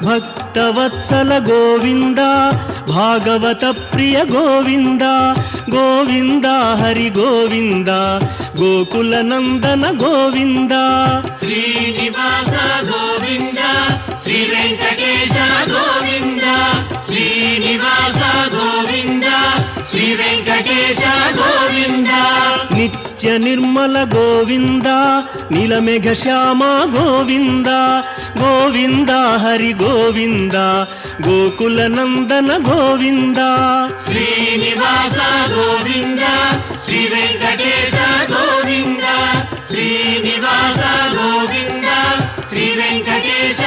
ಭಕ್ತವತ್ಸಲ ಗೋವಿಂದ ಭಾಗವತ ಪ್ರಿಯ ಗೋವಿಂದ ಗೋವಿಂದ ಹರಿ ಗೋವಿಂದ ಗೋಕುಲ ನಂದನ ಗೋವಿಂದ ಶ್ರೀನಿವಾಸ ಗೋವಿಂದ ಶ್ರೀ ವೆಂಕಟೇಶ ಗೋವಿಂದ ಶ್ರೀನಿವಾಸ ಗೋವಿಂದ ಶ್ರೀ ವೆಂಕಟೇಶ ಗೋವಿಂದ ನಿತ್ಯ ನಿರ್ಮಲ ಗೋವಿಂದ ನೀಲಮೇಘ ಶ್ಯಾಮ ಗೋವಿಂದ ಗೋವಿಂದ ಹರಿ ಗೋವಿಂದ ಗೋಕುಲ ನಂದನ ಗೋವಿಂದ ಶ್ರೀನಿವಾಸ ಗೋವಿಂದ ಶ್ರೀ ವೆಂಕಟೇಶ ಗೋವಿಂದ ಶ್ರೀನಿವಾಸ ಗೋವಿಂದ ಶ್ರೀ ವೆಂಕಟೇಶ